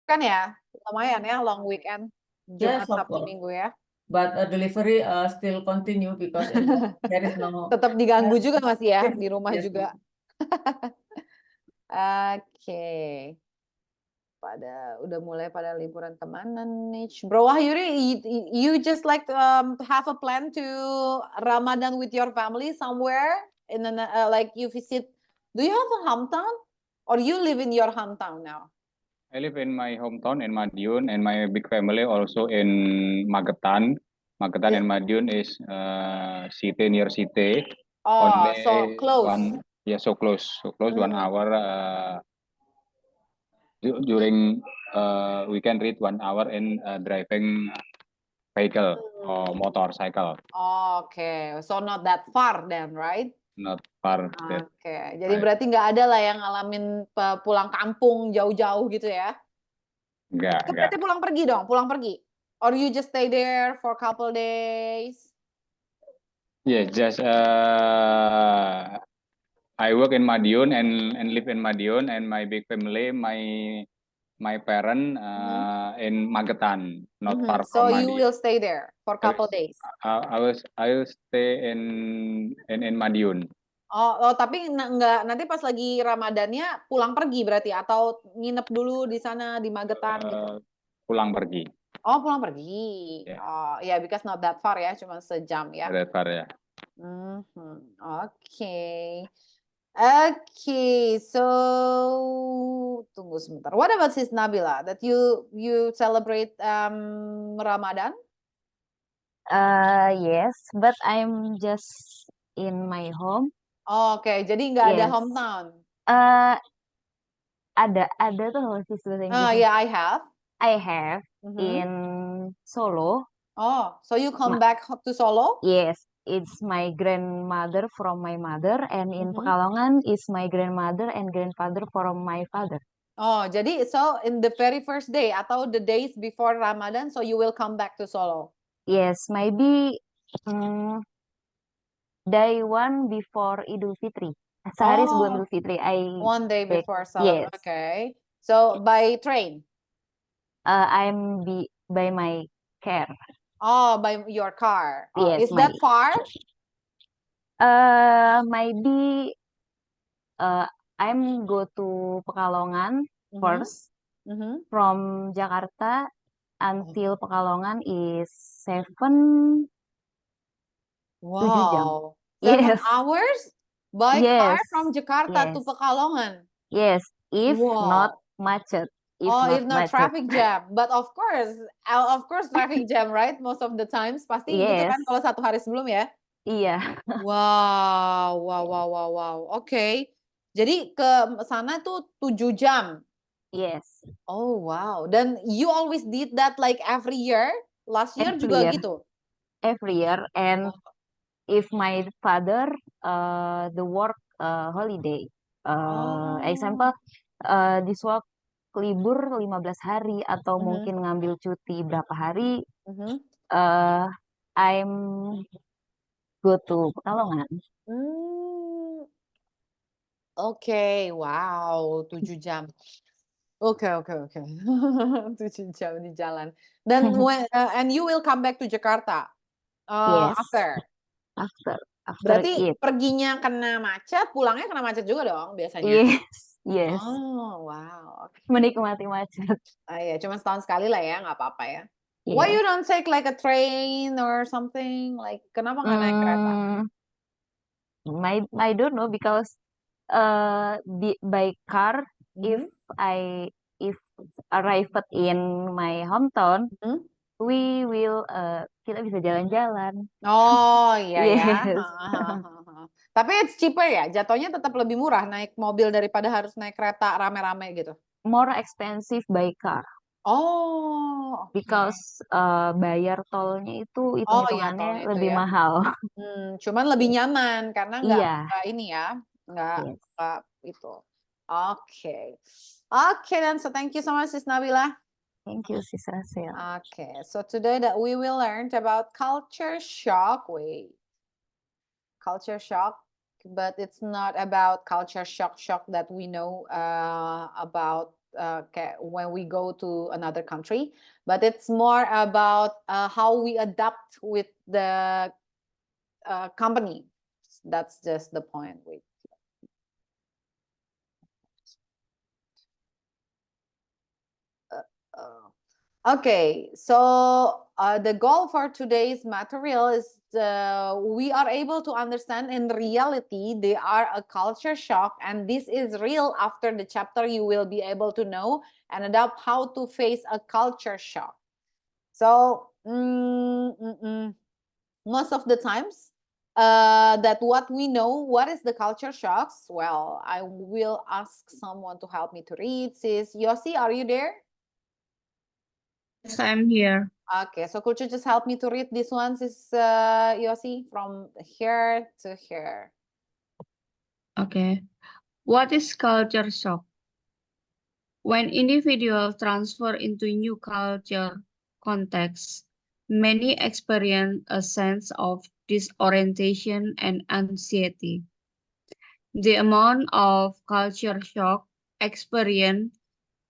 kan ya? Lumayan ya long weekend. Yeah, Jumat, so Sabtu, far. Minggu ya. But delivery still continue because there is no. Tetap diganggu juga Mas ya di rumah Yes. juga. Oke. Udah mulai pada liburan kemana nih? Bro Wahyuri, you just like to have a plan to Ramadan with your family somewhere in like you visit. Do you have a hometown or you live in your hometown now? I live in my hometown in Madiun, and my big family also in Magetan. Magetan and Madiun is city near city. Oh, Only so close. so close, 1 hour. During we can read 1 hour in driving vehicle or motorcycle. Okay, so not that far then, right? Not far. Oke, jadi berarti nggak ada lah yang ngalamin pulang kampung jauh-jauh gitu ya? Enggak. Berarti pulang pergi dong, pulang pergi. Or you just stay there for a couple days? Yeah, just I work in Madiun and live in Madiun, and my big family, my parent in Magetan, not far So from you Madiun. will stay there for a couple days? I will stay in Madiun. Oh, tapi nggak nanti pas lagi Ramadannya pulang pergi berarti atau nginep dulu di sana di Magetan gitu? Pulang pergi. Oh, pulang pergi. Yeah. Oh, ya, yeah, because not that far ya, cuma sejam ya. That far ya. Okay. Okay, so tunggu sebentar. What about Sis Nabila? That you celebrate Ramadan? Yes, but I'm just in my home. Oke, jadi nggak ada Yes. hometown. Ada tuh sis bahasa Oh Inggrisnya. yeah, I have. I have in Solo. Oh, so you come back to Solo? Yes, it's my grandmother from my mother, and in Pekalongan is my grandmother and grandfather from my father. Oh, jadi so in the very first day atau the days before Ramadan, so you will come back to Solo? Yes, maybe day one before Idul Fitri. Sehari sebelum Idul Fitri, one day back. before Solo. Yes. Okay. So by train? I'm by my car. Oh, by your car. Oh, Yes, is that far? Maybe I'm go to Pekalongan first. From Jakarta until Pekalongan is 7 jam. 7 hours by car from Jakarta to Yes. Pekalongan. Yes, if not macet. If not traffic jam. But of course traffic jam, right? Most of the times pasti gitu kan kalau 1 hari sebelum ya? Iya. Wow. Oke. Jadi ke sana tuh 7 jam. Yes. Oh wow. Dan you always did that like every year? Last year juga gitu? Every year, and if my father the work holiday, example this work libur 15 hari atau mungkin ngambil cuti berapa hari, I'm go to Pekalongan. Oke, wow, 7 jam. Oke. 7 jam di jalan. Dan and you will come back to Jakarta Yes. after Berarti it. perginya kena macet, pulangnya kena macet juga dong biasanya? Yes. Oh, wow. Menikmati macet. Iya, cuma setahun sekali lah ya, nggak apa-apa ya. Why you don't take like a train or something? Like, kenapa nggak naik kereta? I don't know, because by car, if arrived in my hometown, we will kita bisa jalan-jalan. Oh iya ya. Yes. Tapi it's cheaper ya, jatuhnya tetap lebih murah naik mobil daripada harus naik kereta rame-rame gitu. More expensive by car. Oh. Because bayar tolnya itu hitung-hitungannya tolnya itu lebih ya. mahal. Cuman lebih nyaman karena nggak ini ya, nggak itu. Oke, dan so thank you so much, Sis Nabila. Thank you, Sis Rasil. Okay, so today that we will learn about culture shock. Culture shock, but it's not about culture shock that we know about when we go to another country, but it's more about how we adapt with the company. That's just the point. Wait. Okay, so the goal for today's material is we are able to understand in reality they are a culture shock, and this is real. After the chapter you will be able to know and adapt how to face a culture shock. So most of the times that what we know, what is the culture shocks? Well, I will ask someone to help me to read. Sis Yossi, are you there? Yes, I'm here. Okay, so could you just help me to read this one, Sis Yossi, from here to here? Okay. What is culture shock? When individuals transfer into new culture context, many experience a sense of disorientation and anxiety. The amount of culture shock experience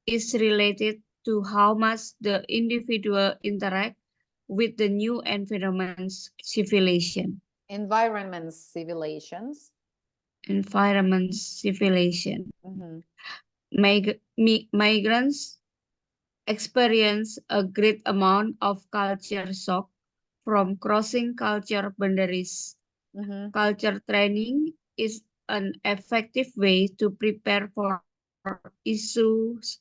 is related to how much the individual interact with the new environment's civilization. Environments, civilizations. Mm-hmm. Migrants experience a great amount of culture shock from crossing culture boundaries. Mm-hmm. Culture training is an effective way to prepare for issues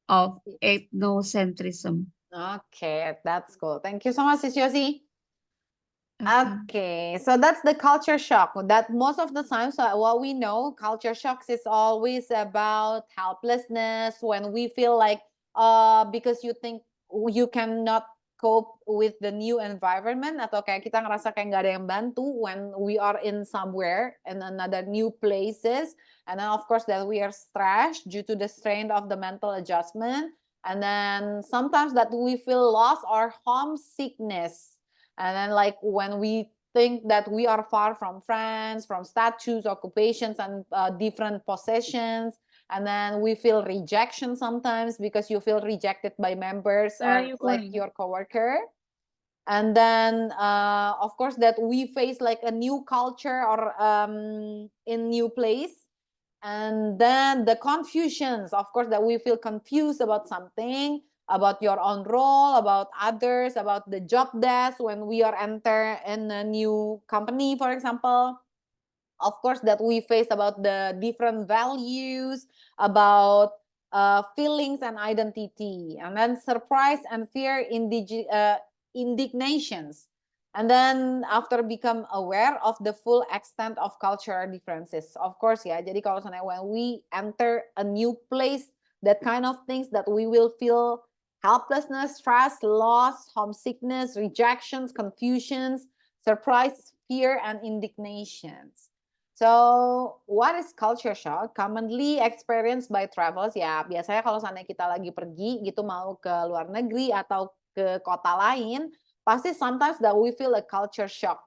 of ethnocentrism. Okay, that's cool. Thank you so much, Sis Yossi. Okay. Okay, so that's the culture shock. That most of the times, what we know, culture shocks is always about helplessness when we feel like, because you think you cannot cope with the new environment, atau kayak kita ngerasa kayak nggak ada yang bantu when we are in somewhere in another new places, and then of course that we are stressed due to the strain of the mental adjustment, and then sometimes that we feel lost or homesickness. And then like when we think that we are far from friends, from statues, occupations, and different possessions, and then we feel rejection sometimes because you feel rejected by members Where are or you like going? your coworker. And then of course that we face like a new culture or in new place. And then the confusions, of course, that we feel confused about something, about your own role, about others, about the job desk when we are enter in a new company, for example. Of course, that we face about the different values, about feelings and identity, and then surprise and fear, indignations. And then after become aware of the full extent of cultural differences. Of course ya, jadi kalau misalnya when we enter a new place, that kind of things that we will feel helplessness, stress, loss, homesickness, rejections, confusions, surprise, fear, and indignations. So, what is culture shock? Commonly experienced by travelers. Ya, biasanya kalau misalnya kita lagi pergi gitu mau ke luar negeri atau ke kota lain, pasti sometimes that we feel a culture shock,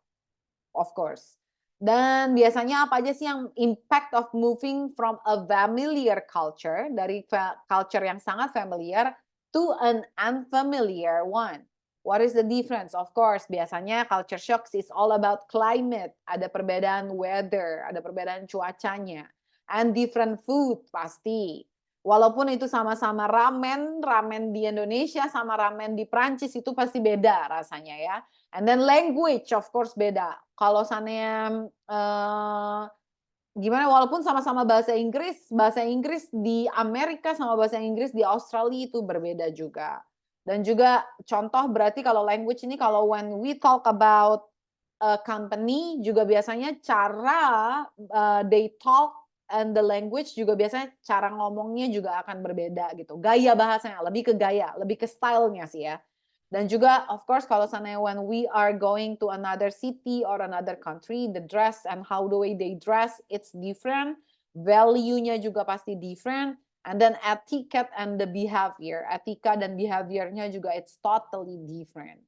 of course. Dan biasanya apa aja sih yang impact of moving from a familiar culture, dari culture yang sangat familiar to an unfamiliar one? What is the difference? Of course, biasanya culture shocks is all about climate. Ada perbedaan weather, ada perbedaan cuacanya. And different food, pasti. Walaupun itu sama-sama ramen, ramen di Indonesia sama ramen di Prancis itu pasti beda rasanya ya. And then language, of course, beda. Kalau sana gimana, walaupun sama-sama bahasa Inggris di Amerika sama bahasa Inggris di Australia itu berbeda juga. Dan juga contoh berarti kalau language ini, kalau when we talk about a company, juga biasanya cara they talk and the language juga biasanya cara ngomongnya juga akan berbeda gitu. Gaya bahasanya, lebih ke gaya, lebih ke stylenya sih ya. Dan juga of course kalau sana when we are going to another city or another country, the dress and how the way they dress, it's different. Value-nya juga pasti different. And then etiquette and the behavior, etika dan behaviornya juga it's totally different.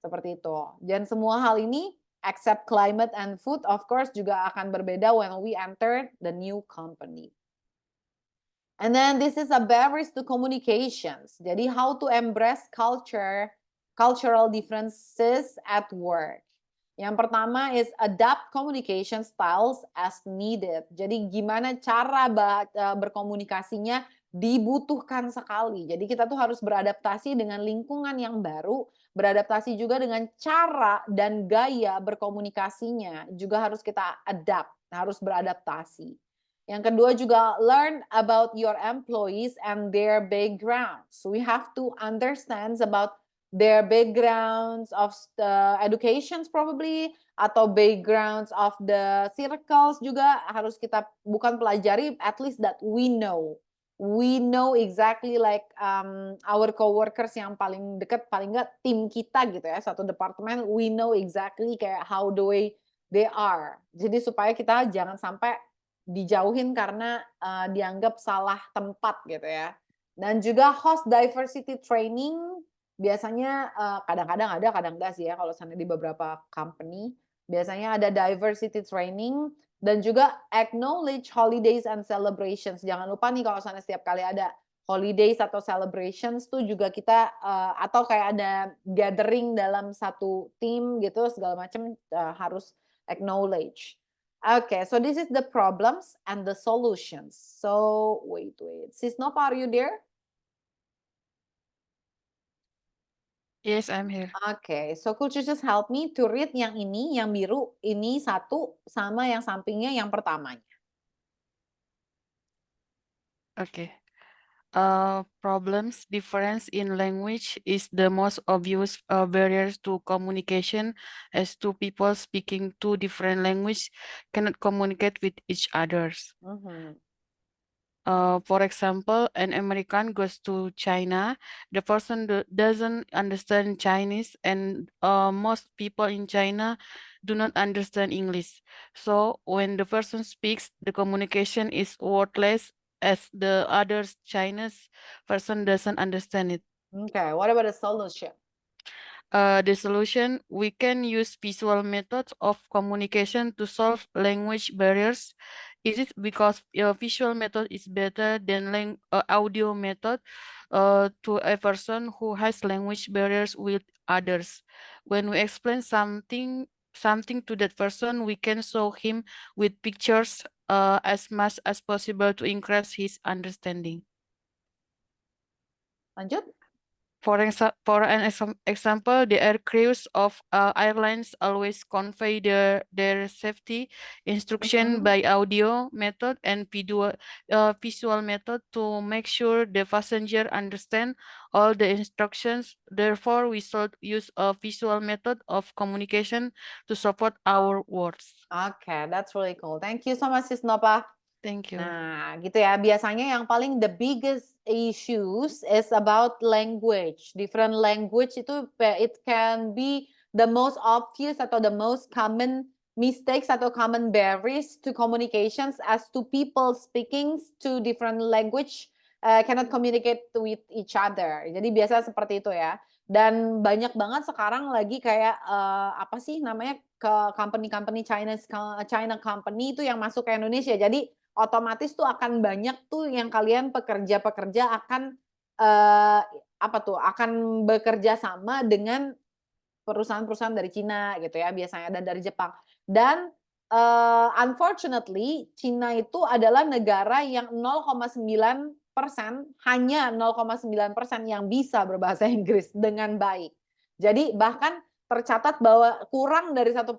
Seperti itu. Dan semua hal ini except climate and food, of course, juga akan berbeda when we enter the new company. And then this is a barriers to communications. Jadi how to embrace cultural differences at work. Yang pertama is adapt communication styles as needed. Jadi gimana cara berkomunikasinya dibutuhkan sekali. Jadi kita tuh harus beradaptasi dengan lingkungan yang baru, beradaptasi juga dengan cara dan gaya berkomunikasinya juga harus kita adapt, harus beradaptasi. Yang kedua juga learn about your employees and their backgrounds. We have to understand about their backgrounds of the educations probably, atau backgrounds of the circles juga harus kita bukan pelajari, at least that we know exactly like our coworkers yang paling dekat, paling enggak tim kita gitu ya, satu departemen, we know exactly kayak how the way they are. Jadi supaya kita jangan sampai dijauhin karena dianggap salah tempat gitu ya. Dan juga host diversity training biasanya kadang-kadang ada, kadang enggak sih ya kalau sana di beberapa company. Biasanya ada diversity training dan juga acknowledge holidays and celebrations. Jangan lupa nih kalau sana setiap kali ada holidays atau celebrations tuh juga kita atau kayak ada gathering dalam satu tim gitu segala macam harus acknowledge. Okay, so this is the problems and the solutions. So wait. Sis Nova, are you there? Yes, I'm here. Okay, so could you just help me to read yang ini, yang biru, ini satu, sama yang sampingnya yang pertamanya. Okay. Problems difference in language is the most obvious barriers to communication, as two people speaking two different language cannot communicate with each others. For example, an American goes to China, the person doesn't understand Chinese, and most people in China do not understand English. So when the person speaks, the communication is worthless as the other Chinese person doesn't understand it. Okay, what about the solution? The solution, we can use visual methods of communication to solve language barriers. Is it because visual method is better than audio method to a person who has language barriers with others? When we explain something to that person, we can show him with pictures as much as possible to increase his understanding. Lanjut. For an example, the air crews of airlines always convey their safety instruction by audio method and visual method to make sure the passenger understand all the instructions. Therefore, we should use a visual method of communication to support our words. Okay, that's really cool. Thank you so much, Sis Nova. Thank you. Nah, gitu ya. Biasanya yang paling the biggest issues is about language. Different language itu it can be the most obvious atau the most common mistakes atau common barriers to communications as to people speaking to different language cannot communicate with each other. Jadi biasa seperti itu ya. Dan banyak banget sekarang lagi kayak apa sih namanya ke company China company itu yang masuk ke Indonesia. Jadi otomatis tuh akan banyak tuh yang kalian pekerja-pekerja akan akan bekerja sama dengan perusahaan-perusahaan dari Cina gitu ya biasanya dan dari Jepang. Dan unfortunately Cina itu adalah negara yang 0,9% hanya 0,9% yang bisa berbahasa Inggris dengan baik. Jadi bahkan tercatat bahwa kurang dari 1%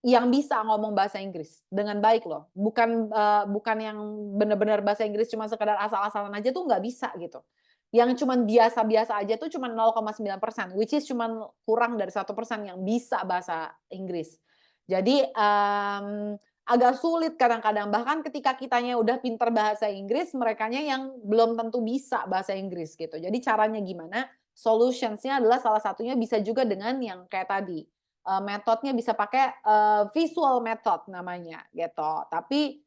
yang bisa ngomong bahasa Inggris dengan baik loh. Bukan yang benar-benar bahasa Inggris cuma sekedar asal-asalan aja tuh nggak bisa gitu. Yang cuma biasa-biasa aja tuh cuma 0,9%, which is cuma kurang dari 1% yang bisa bahasa Inggris. Jadi agak sulit kadang-kadang. Bahkan ketika kitanya udah pinter bahasa Inggris, merekanya yang belum tentu bisa bahasa Inggris gitu. Jadi caranya gimana? Solutions-nya adalah salah satunya bisa juga dengan yang kayak tadi. Metodenya bisa pakai visual method namanya gitu. Tapi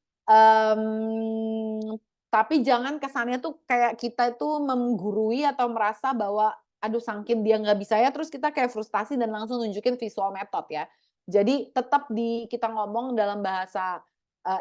jangan kesannya tuh kayak kita itu menggurui atau merasa bahwa aduh sangkin dia nggak bisa ya terus kita kayak frustasi dan langsung nunjukin visual method ya. Jadi tetap kita ngomong dalam bahasa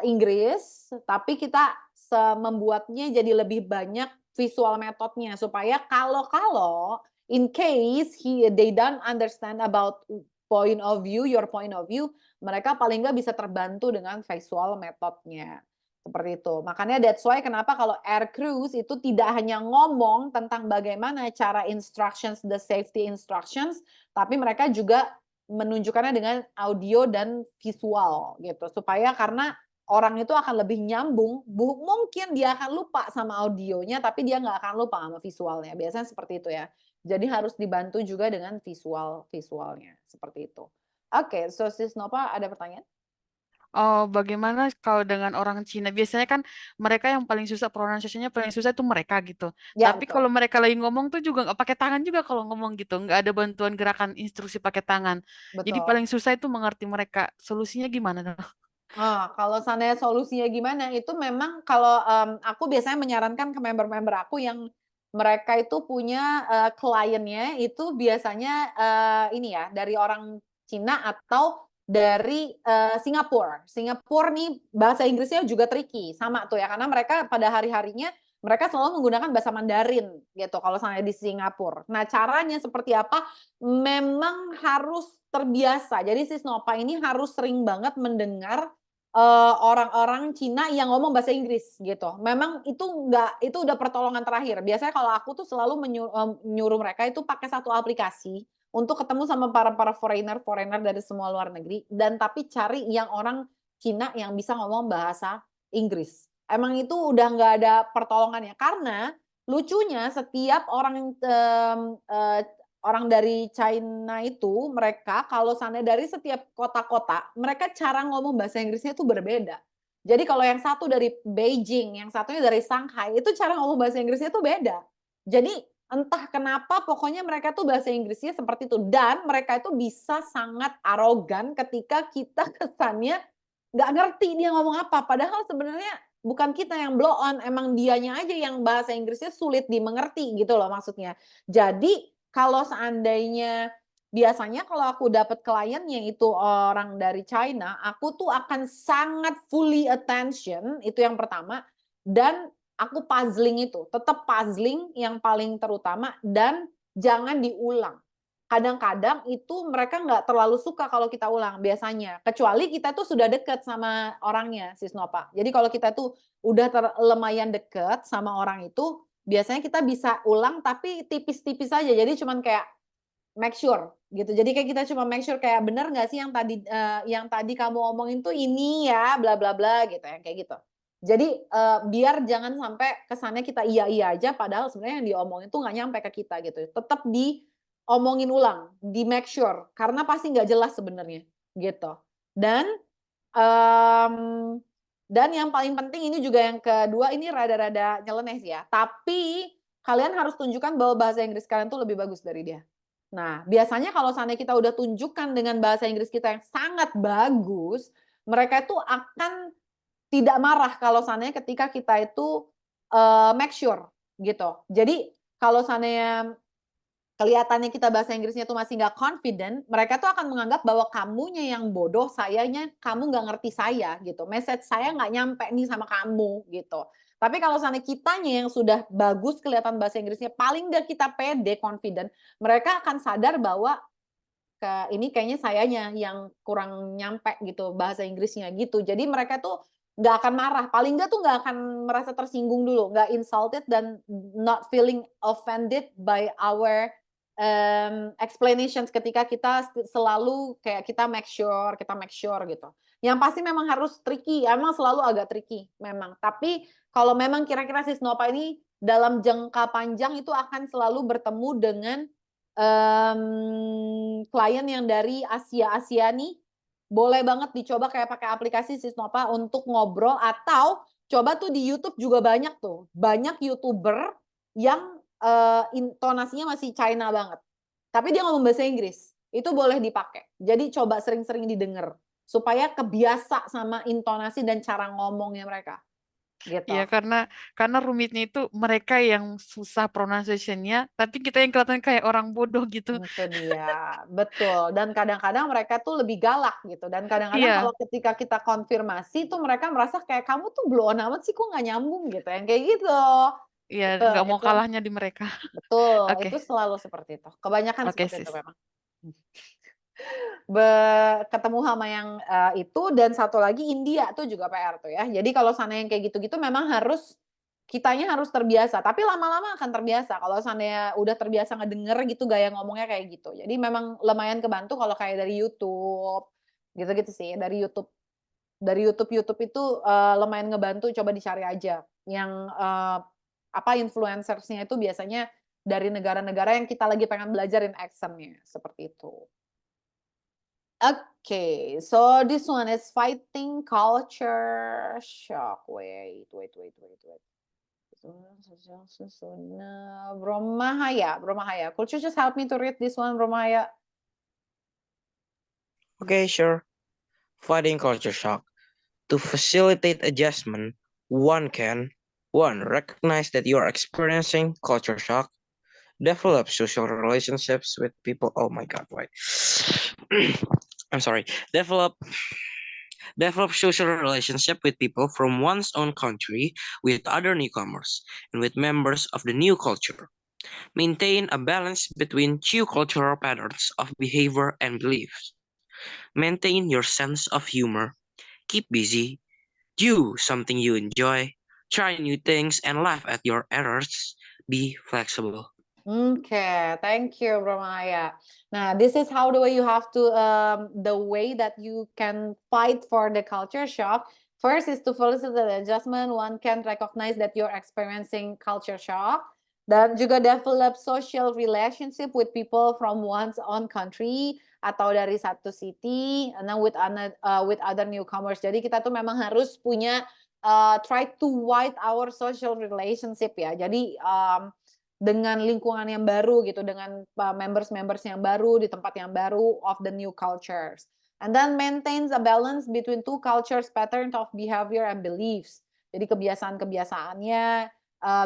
Inggris tapi kita membuatnya jadi lebih banyak visual metodnya supaya kalau in case they don't understand about your point of view, mereka paling nggak bisa terbantu dengan visual metodnya. Seperti itu. Makanya that's why kenapa kalau air crews itu tidak hanya ngomong tentang bagaimana cara instructions, the safety instructions, tapi mereka juga menunjukkannya dengan audio dan visual gitu. Supaya karena orang itu akan lebih nyambung, mungkin dia akan lupa sama audionya, tapi dia nggak akan lupa sama visualnya. Biasanya seperti itu ya. Jadi harus dibantu juga dengan visualnya, seperti itu. Oke, so Sis Nova ada pertanyaan? Oh, bagaimana kalau dengan orang Cina? Biasanya kan mereka yang paling susah, pronunciation-nya paling susah itu mereka gitu. Ya, Tapi betul. kalau mereka lagi ngomong tuh juga nggak pakai tangan juga kalau ngomong gitu. Nggak ada bantuan gerakan instruksi pakai tangan. Jadi Betul. paling susah itu mengerti mereka. Solusinya gimana dong? Kalau seandainya solusinya gimana, itu memang kalau aku biasanya menyarankan ke member-member aku yang mereka itu punya kliennya itu biasanya ini ya dari orang Cina atau dari Singapura. Singapura nih bahasa Inggrisnya juga tricky, sama tuh ya karena mereka pada hari-harinya mereka selalu menggunakan bahasa Mandarin gitu kalau misalnya di Singapura. Nah, caranya seperti apa? Memang harus terbiasa. Jadi Sis Nova ini harus sering banget mendengar orang-orang Cina yang ngomong bahasa Inggris gitu. Memang itu udah pertolongan terakhir. Biasanya kalau aku tuh selalu nyuruh mereka itu pakai satu aplikasi untuk ketemu sama para foreigner dari semua luar negeri dan tapi cari yang orang Cina yang bisa ngomong bahasa Inggris. Emang itu udah nggak ada pertolongannya karena lucunya setiap orang orang dari China itu mereka kalau seandainya dari setiap kota-kota, mereka cara ngomong bahasa Inggrisnya itu berbeda. Jadi kalau yang satu dari Beijing, yang satunya dari Shanghai, itu cara ngomong bahasa Inggrisnya itu beda. Jadi entah kenapa pokoknya mereka tuh bahasa Inggrisnya seperti itu dan mereka itu bisa sangat arogan ketika kita kesannya nggak ngerti dia ngomong apa. Padahal sebenarnya bukan kita yang blow on, emang dianya aja yang bahasa Inggrisnya sulit dimengerti gitu loh maksudnya. Jadi kalau seandainya biasanya kalau aku dapat kliennya itu orang dari China, aku tuh akan sangat fully attention, itu yang pertama, dan aku puzzling itu, tetap puzzling yang paling terutama dan jangan diulang. Kadang-kadang itu mereka nggak terlalu suka kalau kita ulang biasanya, kecuali kita tuh sudah deket sama orangnya, Sis Nova. Jadi kalau kita tuh udah lumayan deket sama orang itu, biasanya kita bisa ulang tapi tipis-tipis aja. Jadi cuman kayak make sure gitu. Jadi kayak kita cuma make sure kayak bener nggak sih yang tadi kamu omongin tuh ini ya bla bla bla gitu ya kayak gitu. Jadi biar jangan sampai kesannya kita iya aja padahal sebenarnya yang diomongin tuh nggak nyampe ke kita gitu. Tetap diomongin ulang, di make sure karena pasti nggak jelas sebenarnya gitu. Dan dan yang paling penting ini juga yang kedua ini rada-rada nyeleneh sih ya. Tapi kalian harus tunjukkan bahwa bahasa Inggris kalian tuh lebih bagus dari dia. Nah, biasanya kalau seandainya kita udah tunjukkan dengan bahasa Inggris kita yang sangat bagus, mereka itu akan tidak marah kalau seandainya ketika kita itu make sure gitu. Jadi kalau seandainya kelihatannya kita bahasa Inggrisnya tuh masih nggak confident, mereka tuh akan menganggap bahwa kamunya yang bodoh, sayanya kamu nggak ngerti saya gitu. Message saya nggak nyampe nih sama kamu gitu. Tapi kalau seandainya kitanya yang sudah bagus kelihatan bahasa Inggrisnya, paling nggak kita pede, confident, mereka akan sadar bahwa ini kayaknya sayanya yang kurang nyampe gitu bahasa Inggrisnya gitu. Jadi mereka tuh nggak akan marah, paling nggak tuh nggak akan merasa tersinggung dulu, nggak insulted dan not feeling offended by our explanations ketika kita selalu kayak kita make sure gitu. Yang pasti memang harus tricky, emang selalu agak tricky memang. Tapi kalau memang kira-kira Sis Nova ini dalam jangka panjang itu akan selalu bertemu dengan klien yang dari Asia nih, boleh banget dicoba kayak pakai aplikasi Sis Nova untuk ngobrol atau coba tuh di YouTube juga banyak tuh, banyak YouTuber yang intonasinya masih China banget. Tapi dia ngomong bahasa Inggris. Itu boleh dipakai. Jadi coba sering-sering didengar supaya kebiasa sama intonasi dan cara ngomongnya mereka. gitu. Iya, karena rumitnya itu mereka yang susah pronunciation-nya, tapi kita yang kelihatan kayak orang bodoh gitu. Itu dia, betul. Dan kadang-kadang mereka tuh lebih galak gitu. Dan kadang-kadang Iya, kalau ketika kita konfirmasi tuh mereka merasa kayak kamu tuh blow on amat sih, kok nggak nyambung gitu, yang kayak gitu. iya, Itu, nggak mau itu kalahnya di mereka. betul. Oke, Itu selalu seperti itu. Kebanyakan oke seperti itu sis. memang. Ketemu sama yang itu dan satu lagi India tuh juga PR tuh ya. Jadi kalau sana yang kayak gitu-gitu memang kitanya harus terbiasa, tapi lama-lama akan terbiasa kalau seandainya udah terbiasa ngedenger gitu gaya ngomongnya kayak gitu. Jadi memang lumayan kebantu kalau kayak dari YouTube, gitu-gitu sih. Dari YouTube itu, lumayan ngebantu, coba dicari aja yang, influencersnya itu biasanya dari negara-negara yang kita lagi pengen belajarin accent-nya, seperti itu. Okay, so this one is fighting culture shock. Wait. Bromahaya. Could you just help me to read this one, Bromahaya? Okay, sure. Fighting culture shock. To facilitate adjustment, one recognize that you are experiencing culture shock, develop social relationships with people. Oh my God, wait. I'm sorry. Develop social relationship with people from one's own country, with other newcomers, and with members of the new culture. Maintain a balance between two cultural patterns of behavior and beliefs. Maintain your sense of humor. Keep busy. Do something you enjoy. Try new things and laugh at your errors. Be flexible. Okay, thank you, Bromaya. Now, this is how the way that you can fight for the culture shock. First is to facilitate the adjustment. One can recognize that you're experiencing culture shock. Dan juga develop social relationship with people from one's own country atau dari satu city, and then with other newcomers. Jadi kita tuh memang harus punya try to widen our social relationship ya. Jadi dengan lingkungan yang baru gitu, dengan members yang baru di tempat yang baru of the new cultures. And then maintains a balance between two cultures, patterns of behavior and beliefs. Jadi kebiasaan-kebiasaannya,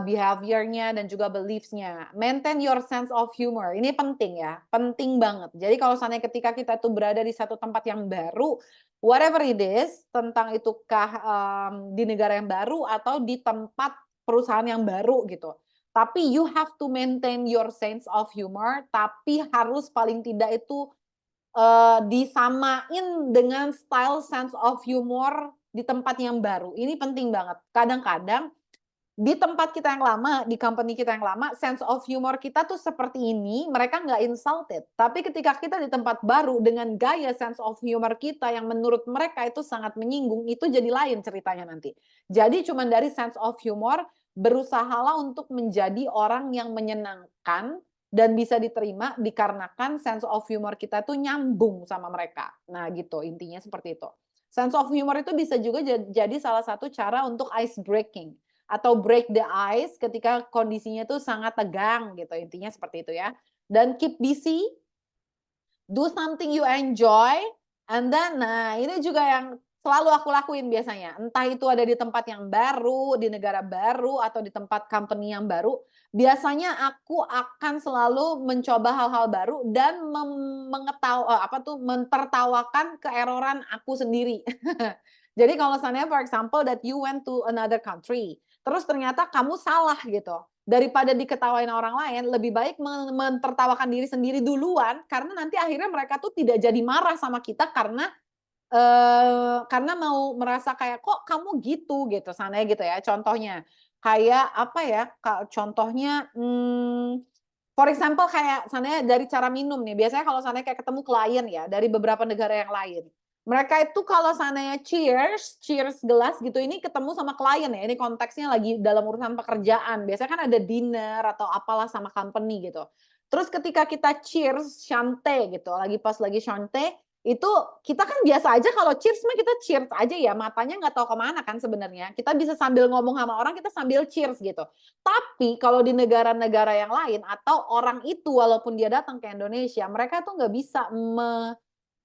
behavior-nya dan juga beliefs-nya. Maintain your sense of humor. Ini penting ya, penting banget. Jadi kalau seandainya ketika kita tuh berada di satu tempat yang baru, whatever it is, tentang itukah di negara yang baru atau di tempat perusahaan yang baru gitu. Tapi you have to maintain your sense of humor, tapi harus paling tidak itu disamain dengan style sense of humor di tempat yang baru. Ini penting banget. Kadang-kadang di tempat kita yang lama, di company kita yang lama, sense of humor kita tuh seperti ini, mereka nggak insulted. Tapi ketika kita di tempat baru dengan gaya sense of humor kita yang menurut mereka itu sangat menyinggung, itu jadi lain ceritanya nanti. Jadi cuma dari sense of humor, berusahalah untuk menjadi orang yang menyenangkan dan bisa diterima dikarenakan sense of humor kita tuh nyambung sama mereka. Nah gitu, intinya seperti itu. Sense of humor itu bisa juga jadi salah satu cara untuk ice breaking atau break the ice ketika kondisinya tuh sangat tegang gitu, intinya seperti itu ya. Dan keep busy, do something you enjoy, and then nah ini juga yang selalu aku lakuin biasanya. Entah itu ada di tempat yang baru, di negara baru, atau di tempat company yang baru, biasanya aku akan selalu mencoba hal-hal baru dan mentertawakan keeroran aku sendiri. Jadi kalau misalnya for example that you went to another country, terus ternyata kamu salah gitu. Daripada diketawain orang lain, lebih baik mentertawakan diri sendiri duluan, karena nanti akhirnya mereka tuh tidak jadi marah sama kita karena mau merasa kayak kok kamu gitu sana gitu ya. Contohnya kayak apa ya? Contohnya for example kayak sana dari cara minum nih. Biasanya kalau sana kayak ketemu klien ya dari beberapa negara yang lain. Mereka itu kalau sananya cheers gelas gitu, ini ketemu sama klien ya, ini konteksnya lagi dalam urusan pekerjaan. Biasanya kan ada dinner atau apalah sama company gitu. Terus ketika kita cheers, shante gitu, pas lagi shante, itu kita kan biasa aja kalau cheers mah kita cheers aja ya, matanya nggak tahu kemana kan sebenarnya. Kita bisa sambil ngomong sama orang, kita sambil cheers gitu. Tapi kalau di negara-negara yang lain atau orang itu walaupun dia datang ke Indonesia, mereka tuh nggak bisa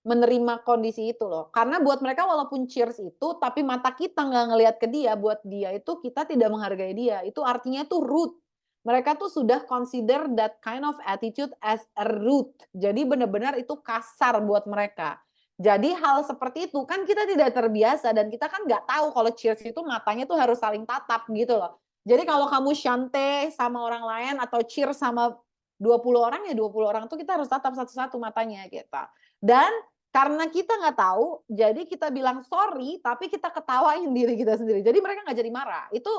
menerima kondisi itu loh. Karena buat mereka walaupun cheers itu, tapi mata kita nggak ngelihat ke dia, buat dia itu kita tidak menghargai dia. Itu artinya tuh rude. Mereka tuh sudah consider that kind of attitude as a rude. Jadi benar-benar itu kasar buat mereka. Jadi hal seperti itu kan kita tidak terbiasa dan kita kan nggak tahu kalau cheers itu matanya tuh harus saling tatap gitu loh. Jadi kalau kamu shante sama orang lain atau cheers sama 20 orang ya 20 orang tuh kita harus tatap satu-satu matanya gitu. Dan karena kita nggak tahu, jadi kita bilang sorry, tapi kita ketawain diri kita sendiri. Jadi mereka nggak jadi marah. Itu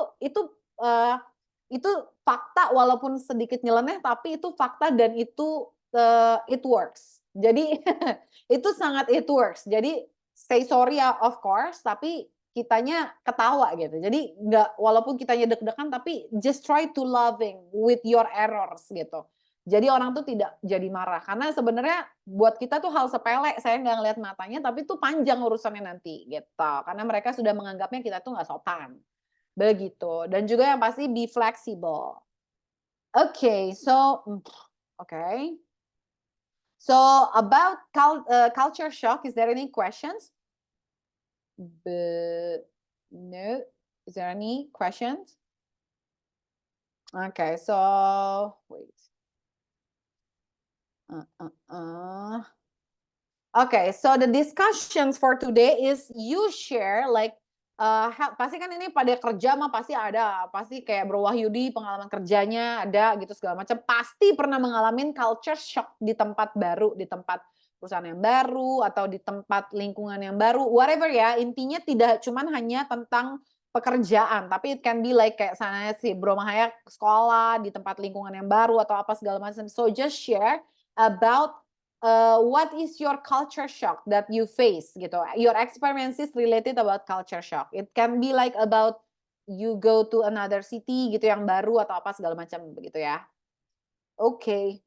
fakta walaupun sedikit nyeleneh, tapi itu fakta dan itu it works. Jadi itu sangat it works. Jadi say sorry ya of course, tapi kitanya ketawa gitu. Jadi nggak walaupun kitanya deg-degan, tapi just try to loving with your errors gitu. Jadi orang tuh tidak jadi marah. Karena sebenarnya buat kita tuh hal sepele, saya nggak ngeliat matanya, tapi tuh panjang urusannya nanti gitu. Karena mereka sudah menganggapnya kita tuh nggak sopan. Begitu. Dan juga yang pasti be flexible. Okay, so about culture shock, is there any questions? No. Is there any questions? Okay, so wait. Okay, so the discussions for today is you share like pasti kan ini pada kerja mah pasti kayak Bro Wahyudi pengalaman kerjanya ada gitu segala macam, pasti pernah mengalami culture shock di tempat baru, di tempat perusahaan yang baru atau di tempat lingkungan yang baru, whatever ya, intinya tidak cuman hanya tentang pekerjaan, tapi it can be like kayak sana si Bro Mahaya sekolah di tempat lingkungan yang baru atau apa segala macam. So just share about what is your culture shock that you face gitu, your experiences related about culture shock. It can be like about you go to another city gitu yang baru atau apa segala macam begitu ya. Okay.